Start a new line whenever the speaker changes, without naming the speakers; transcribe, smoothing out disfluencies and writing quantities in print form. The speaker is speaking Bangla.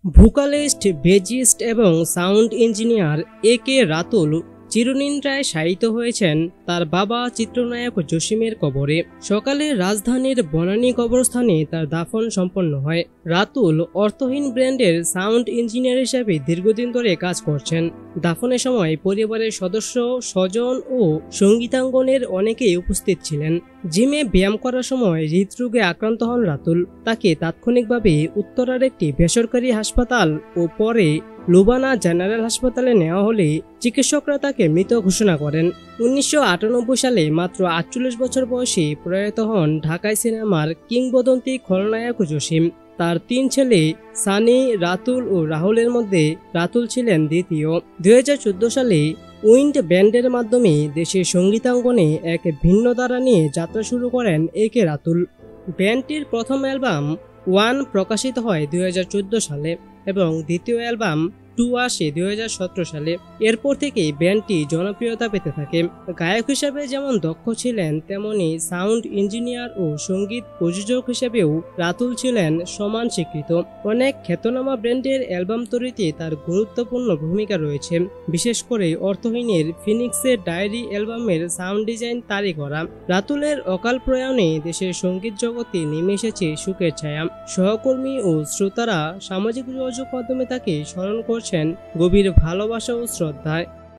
ভোকালিস্ট, বেজিস্ট এবং সাউন্ড ইঞ্জিনিয়ার এ.কে রাতুল চিরনিদ্রায় শায়িত হয়েছেন তার বাবা চিত্রনায়ক জসিমের কবরে। সকালে রাজধানীর বনানী কবরস্থানে তার দাফন সম্পন্ন হয়। রাতুল অর্থহীন ব্র্যান্ডের সাউন্ড ইঞ্জিনিয়ার হিসেবে দীর্ঘদিন ধরে কাজ করছেন। দাফনের সময় পরিবারের সদস্য, স্বজন ও সঙ্গীতাঙ্গনের অনেকেই উপস্থিত ছিলেন। জিমে ব্যায়াম করার সময় হৃদরোগে আক্রান্ত হন রাতুল। তাকে তাৎক্ষণিকভাবে উত্তরার একটি বেসরকারি হাসপাতাল ও পরে লুবানা জেনারেল হাসপাতালে নেওয়া হলে চিকিৎসকরা তাকে মৃত ঘোষণা করেন। 1998 সালে মাত্র 48 বছর বয়সে প্রয়াত হন ঢাকাই সিনেমার কিংবদন্তি খলনায়ক জসিম। তার 3 ছেলে সানি, রাতুল ও রাহুলের মধ্যে রাতুল ছিলেন দ্বিতীয়। 2014 সালে উইন্ড ব্যান্ডের মাধ্যমে দেশের সঙ্গীতাঙ্গনে এক ভিন্ন ধারা নিয়ে যাত্রা শুরু করেন এ.কে রাতুল। ব্যান্ডটির প্রথম অ্যালবাম ওয়ান প্রকাশিত হয় 2014 সালে এবং দ্বিতীয় অ্যালবাম 2 আসে 2017 সালে। এরপর থেকেই ব্যান্ডটি জনপ্রিয়তা পেতে থাকে। গায়ক হিসেবে যেমন দক্ষ ছিলেন, তেমনি সাউন্ড ইঞ্জিনিয়ার ও সঙ্গীত প্রযোজক হিসেবেও রাতুল ছিলেন সমান স্বীকৃত। অনেক খ্যাতনামা ব্র্যান্ডের অ্যালবাম তৈরিতে তার গুরুত্বপূর্ণ ভূমিকা রয়েছে। বিশেষ করে অর্থহীনের ফিনিক্সের ডায়েরি অ্যালবামের সাউন্ড ডিজাইন তারই করা। রাতুলের অকাল প্রয়াণে দেশের সঙ্গীত জগতে নেমে এসেছে শোকের ছায়া। সহকর্মী ও শ্রোতারা সামাজিক যোগাযোগ মাধ্যমে তাকে স্মরণ করছেন গভীর ভালোবাসা ও শ্রদ্ধায়।